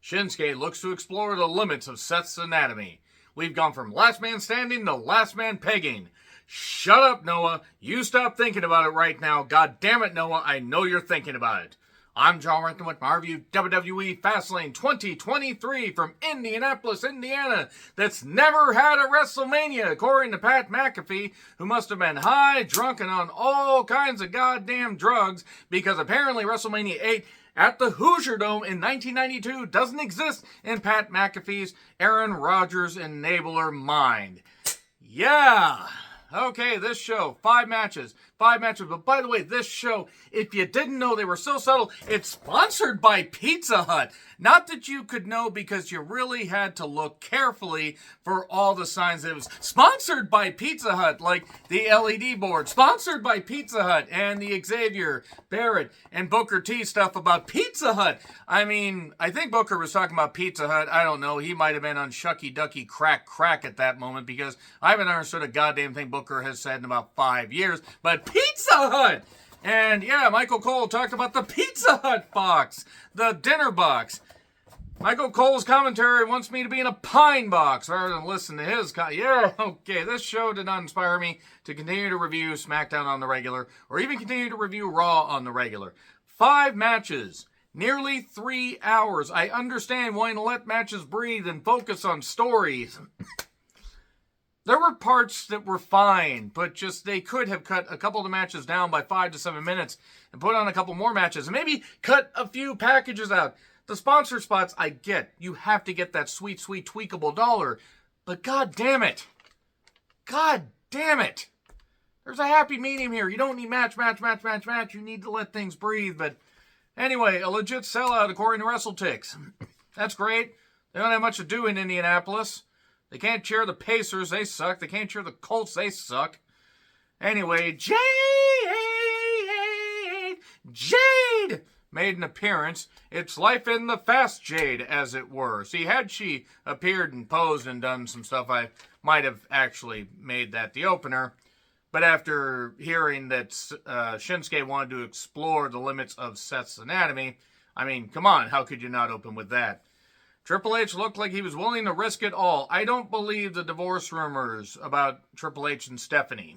Shinsuke looks to explore the limits of Seth's anatomy. We've gone from last man standing to last man pegging. Shut up, Noah. You stop thinking about it right now. God damn it, Noah. I know you're thinking about it. I'm John Renton with my review WWE Fastlane 2023 from Indianapolis, Indiana, that's never had a WrestleMania, according to Pat McAfee, who must have been high, drunk, and on all kinds of goddamn drugs, because apparently WrestleMania 8 at the Hoosier Dome in 1992 doesn't exist in Pat McAfee's Aaron Rodgers enabler mind. Yeah. Okay, this show, 5 matches. But by the way, this show, if you didn't know, they were so subtle, it's sponsored by Pizza Hut. Not that you could know, because you really had to look carefully for all the signs that it was sponsored by Pizza Hut, like the LED board, sponsored by Pizza Hut, and the Xavier, Barrett, and Booker T stuff about Pizza Hut. I mean, I think Booker was talking about Pizza Hut. I don't know. He might have been on Shucky Ducky Crack at that moment, because I haven't understood a goddamn thing Booker has said in about 5 years. But Pizza Hut! And yeah, Michael Cole talked about the Pizza Hut box, the dinner box. Michael Cole's commentary wants me to be in a pine box rather than listen to his yeah, okay, this show did not inspire me to continue to review SmackDown on the regular, or even continue to review Raw on the regular. 5 matches, nearly 3 hours. I understand wanting to let matches breathe and focus on stories. There were parts that were fine, but just they could have cut a couple of the matches down by 5 to 7 minutes and put on a couple more matches and maybe cut a few packages out. The sponsor spots, I get. You have to get that sweet, sweet tweakable dollar. But god damn it. God damn it. There's a happy medium here. You don't need match. You need to let things breathe. But anyway, a legit sellout according to WrestleTix. That's great. They don't have much to do in Indianapolis. They can't cheer the Pacers. They suck. They can't cheer the Colts. They suck. Anyway, Jade made an appearance. It's life in the fast Jade, as it were. See, had she appeared and posed and done some stuff, I might have actually made that the opener. But after hearing that Shinsuke wanted to explore the limits of Seth's anatomy, I mean, come on, how could you not open with that? Triple H looked like he was willing to risk it all. I don't believe the divorce rumors about Triple H and Stephanie.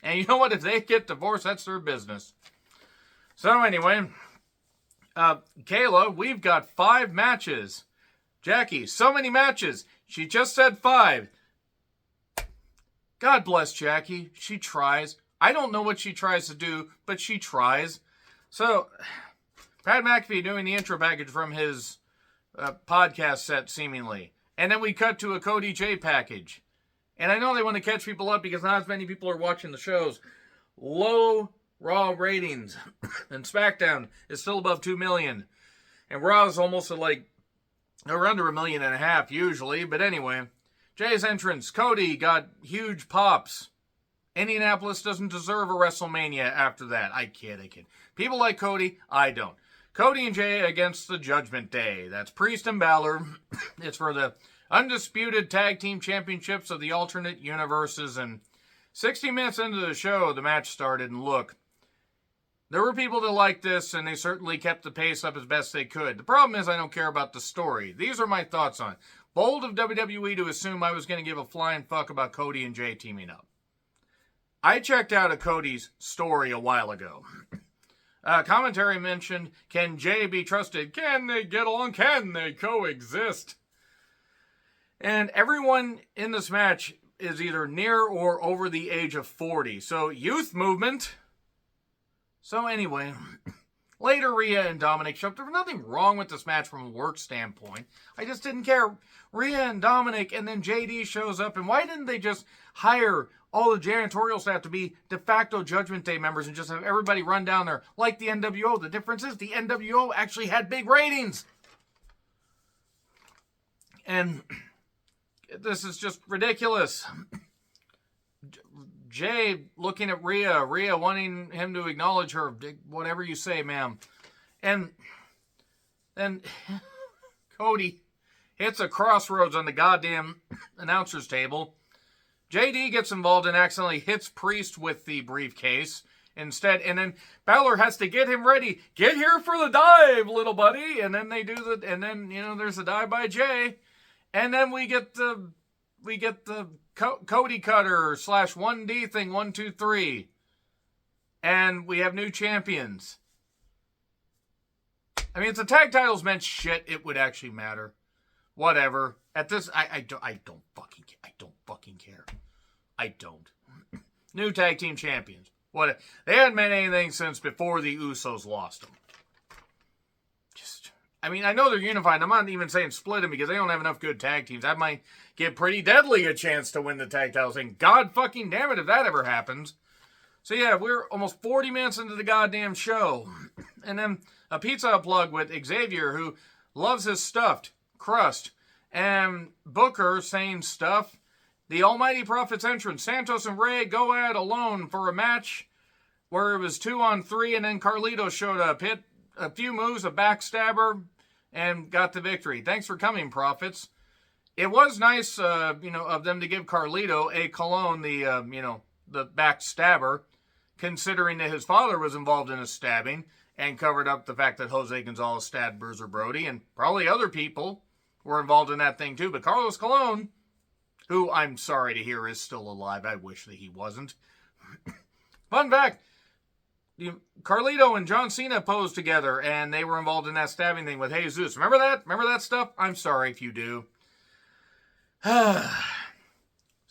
And you know what? If they get divorced, that's their business. So anyway, Kayla, we've got 5 matches. Jackie, so many matches. She just said 5. God bless Jackie. She tries. I don't know what she tries to do, but she tries. So, Pat McAfee doing the intro package from his podcast set, seemingly. And then we cut to a Cody J package. And I know they want to catch people up because not as many people are watching the shows. Low Raw ratings. And SmackDown is still above 2 million. And Raw is almost at like, or under 1.5 million usually. But anyway, Jay's entrance. Cody got huge pops. Indianapolis doesn't deserve a WrestleMania after that. I kid. People like Cody. I don't. Cody and Jay against the Judgment Day. That's Priest and Balor. It's for the undisputed tag team championships of the alternate universes. And 60 minutes into the show, the match started. And look, there were people that liked this, and they certainly kept the pace up as best they could. The problem is I don't care about the story. These are my thoughts on it. Bold of WWE to assume I was going to give a flying fuck about Cody and Jay teaming up. I checked out of Cody's story a while ago. Commentary mentioned, can Jay be trusted? Can they get along? Can they coexist? And everyone in this match is either near or over the age of 40. So, youth movement. So anyway, later Rhea and Dominic showed up. There was nothing wrong with this match from a work standpoint. I just didn't care. Rhea and Dominic, and then JD shows up. And why didn't they just hire all the janitorial staff to be de facto Judgment Day members and just have everybody run down there like the NWO? The difference is the NWO actually had big ratings. And this is just ridiculous. Jay looking at Rhea wanting him to acknowledge her, whatever you say, ma'am. And then Cody hits a crossroads on the goddamn announcer's table. JD gets involved and accidentally hits Priest with the briefcase. instead. And then Balor has to get him ready. Get here for the dive, little buddy. And then they do the, and then, there's a dive by Jay. And then we get the Cody Cutter / 1D thing, 1, 2, 3. And we have new champions. I mean, if the tag titles meant shit, it would actually matter. Whatever. At this, I don't fucking care. I don't. New tag team champions. What? They hadn't meant anything since before the Usos lost them. I know they're unified. I'm not even saying split them because they don't have enough good tag teams. That might give Pretty Deadly a chance to win the tag titles. And God fucking damn it if that ever happens. So yeah, we're almost 40 minutes into the goddamn show. And then a pizza plug with Xavier, who loves his stuffed crust. And Booker saying stuff. The Almighty Prophet's entrance. Santos and Rey go at alone for a match where it was 2-on-3. And then Carlito showed up. Hit a few moves, a backstabber, and got the victory. Thanks for coming, Prophets. It was nice, of them to give Carlito a cologne, the backstabber, considering that his father was involved in a stabbing and covered up the fact that Jose Gonzalez stabbed Bruiser Brody, and probably other people were involved in that thing too. But Carlos Colon, who I'm sorry to hear is still alive. I wish that he wasn't. Fun fact. Carlito and John Cena posed together, and they were involved in that stabbing thing with Jesus. Remember that? Remember that stuff? I'm sorry if you do. So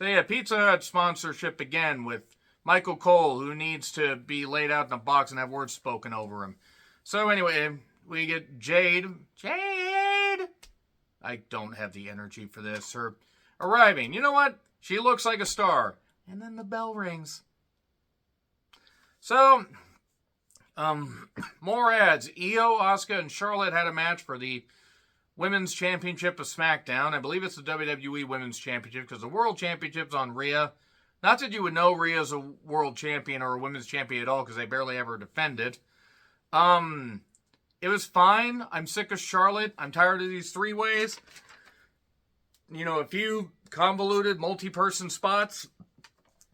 yeah, Pizza Hut sponsorship again with Michael Cole, who needs to be laid out in a box and have words spoken over him. So anyway, we get Jade. I don't have the energy for this. Her arriving. You know what? She looks like a star. And then the bell rings. So, more ads. Io, Asuka, and Charlotte had a match for the Women's Championship of SmackDown. I believe it's the WWE Women's Championship because the World Championship's on Rhea. Not that you would know Rhea's a world champion or a women's champion at all because they barely ever defend it. It was fine. I'm sick of Charlotte. I'm tired of these three-ways. A few convoluted multi-person spots.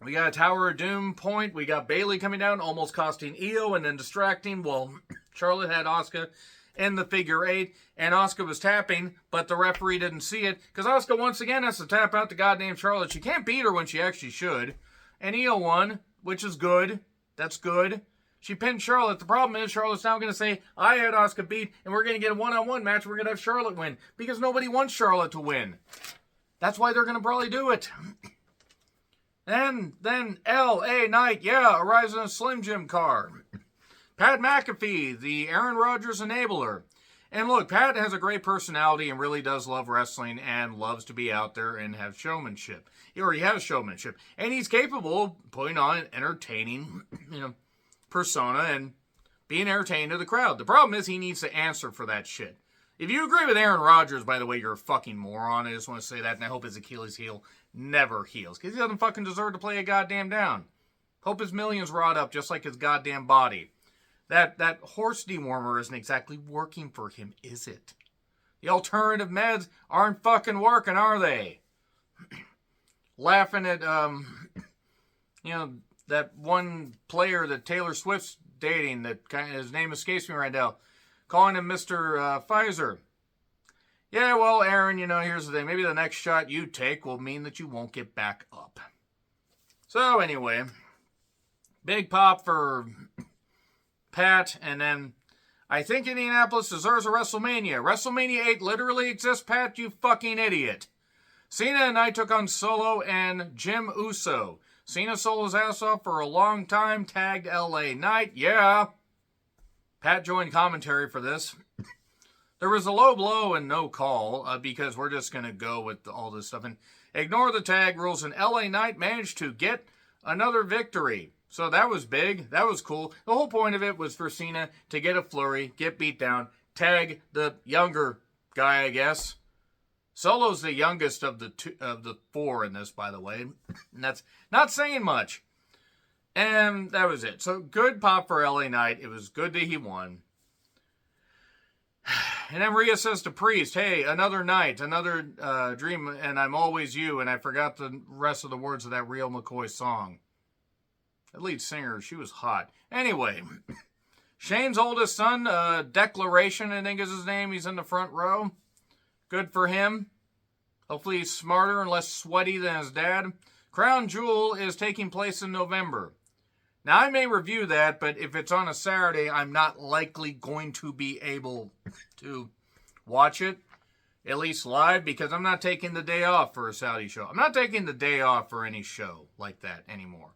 We got a Tower of Doom point. We got Bayley coming down, almost costing Io and then distracting. Well, Charlotte had Asuka in the figure 8, and Asuka was tapping, but the referee didn't see it, because Asuka once again has to tap out to goddamn Charlotte. She can't beat her when she actually should. And Io won, which is good. That's good. She pinned Charlotte. The problem is Charlotte's now going to say, I had Asuka beat, and we're going to get a one-on-one match. We're going to have Charlotte win, because nobody wants Charlotte to win. That's why they're going to probably do it. And then L.A. Knight, arrives in a Slim Jim car. Pat McAfee, the Aaron Rodgers enabler. And look, Pat has a great personality and really does love wrestling and loves to be out there and have showmanship. He already has showmanship. And he's capable of putting on an entertaining, persona and being entertaining to the crowd. The problem is he needs to answer for that shit. If you agree with Aaron Rodgers, by the way, you're a fucking moron. I just want to say that, and I hope his Achilles heel never heals, because he doesn't fucking deserve to play a goddamn down. Hope his millions rot up just like his goddamn body. That horse dewormer isn't exactly working for him, is it? The alternative meds aren't fucking working, are they? Laughing at, that one player that Taylor Swift's dating, his name escapes me right now, calling him Mr. Pfizer. Yeah, well, Aaron, here's the thing. Maybe the next shot you take will mean that you won't get back up. So, anyway, big pop for Pat, and then I think Indianapolis deserves a WrestleMania. WrestleMania 8 literally exists, Pat, you fucking idiot. Cena and I took on Solo and Jim Uso. Cena sold his ass off for a long time, tagged LA Knight, yeah. Pat joined commentary for this. There was a low blow and no call because we're just going to go with all this stuff and ignore the tag rules, and LA Knight managed to get another victory. So that was big. That was cool. The whole point of it was for Cena to get a flurry, get beat down, tag the younger guy, I guess. Solo's the youngest of the four in this, by the way. And that's not saying much. And that was it. So good pop for LA Knight. It was good that he won. And then Rhea says to Priest, hey, another night, another dream, and I'm always you. And I forgot the rest of the words of that Real McCoy song. That lead singer, she was hot. Anyway, Shane's oldest son, Declaration, I think is his name. He's in the front row. Good for him. Hopefully he's smarter and less sweaty than his dad. Crown Jewel is taking place in November. Now, I may review that, but if it's on a Saturday, I'm not likely going to be able to watch it, at least live, because I'm not taking the day off for a Saudi show. I'm not taking the day off for any show like that anymore.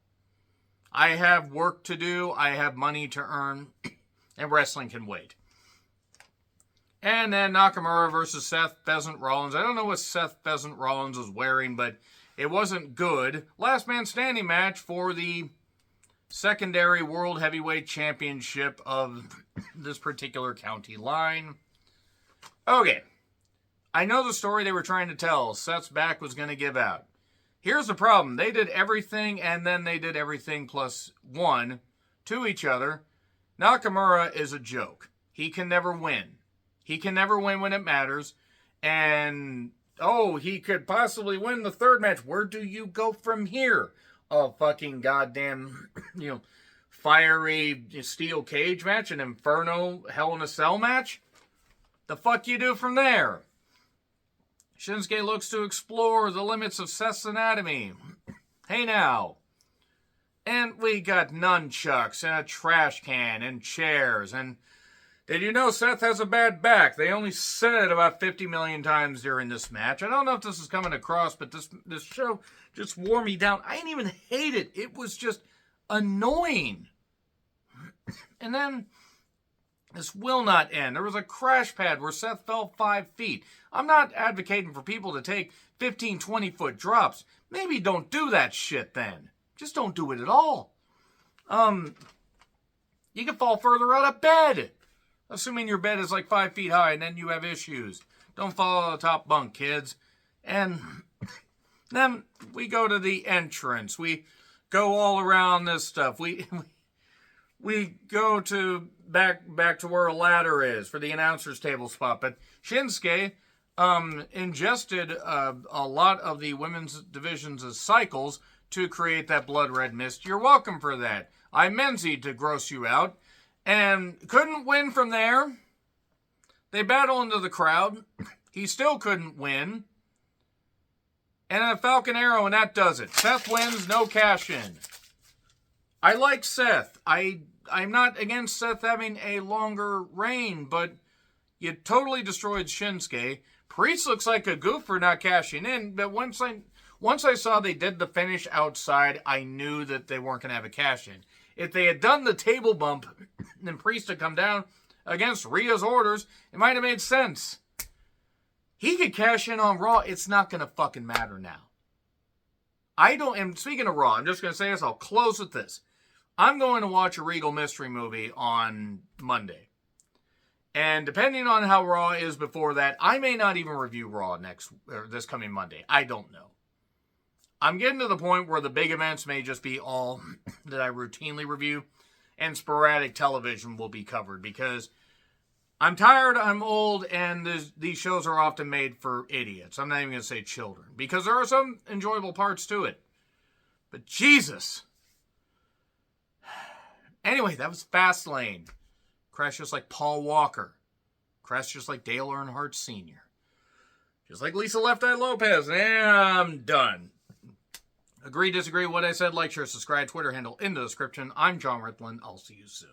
I have work to do. I have money to earn, and wrestling can wait. And then Nakamura versus Seth Pheasant Rollins. I don't know what Seth Pheasant Rollins was wearing, but it wasn't good. Last man standing match for the secondary World Heavyweight Championship of this particular county line. Okay. I know the story they were trying to tell. Seth's back was going to give out. Here's the problem. They did everything, and then they did everything plus one to each other. Nakamura is a joke. He can never win. He can never win when it matters. And, he could possibly win the third match. Where do you go from here? A fucking goddamn, fiery steel cage match, an Inferno Hell in a Cell match? The fuck you do from there? Shinsuke looks to explore the limits of Seth's anatomy. Hey now. And we got nunchucks and a trash can and chairs. And did you know Seth has a bad back? They only said it about 50 million times during this match. I don't know if this is coming across, but this show just wore me down. I didn't even hate it. It was just annoying. And then this will not end. There was a crash pad where Seth fell 5 feet. I'm not advocating for people to take 15, 20-foot drops. Maybe don't do that shit then. Just don't do it at all. You can fall further out of bed. Assuming your bed is like 5 feet high and then you have issues. Don't fall out of the top bunk, kids. And then we go to the entrance. We go all around this stuff. We go to back to where a ladder is for the announcer's table spot. But Shinsuke ingested a lot of the women's division's cycles to create that blood red mist. You're welcome for that. I menzied to gross you out. And couldn't win from there. They battle into the crowd. He still couldn't win. And a Falcon Arrow, and that does it. Seth wins, no cash in. I like Seth. I'm not against Seth having a longer reign, but you totally destroyed Shinsuke. Priest looks like a goof for not cashing in, but once I saw they did the finish outside, I knew that they weren't going to have a cash in. If they had done the table bump and Priest had come down against Rhea's orders, it might have made sense. He could cash in on Raw. It's not going to fucking matter now. And speaking of Raw, I'm just going to say this. I'll close with this. I'm going to watch a Regal Mystery movie on Monday. And depending on how Raw is before that, I may not even review Raw this coming Monday. I don't know. I'm getting to the point where the big events may just be all that I routinely review, and sporadic television will be covered because I'm tired, I'm old, and these shows are often made for idiots. I'm not even going to say children, because there are some enjoyable parts to it. But Jesus. Anyway, that was Fastlane. Crashed just like Paul Walker. Crashed just like Dale Earnhardt Sr. Just like Lisa Left Eye Lopez. And I'm done. Agree, disagree, what I said, like, share, subscribe, Twitter handle in the description. I'm John Ritland. I'll see you soon.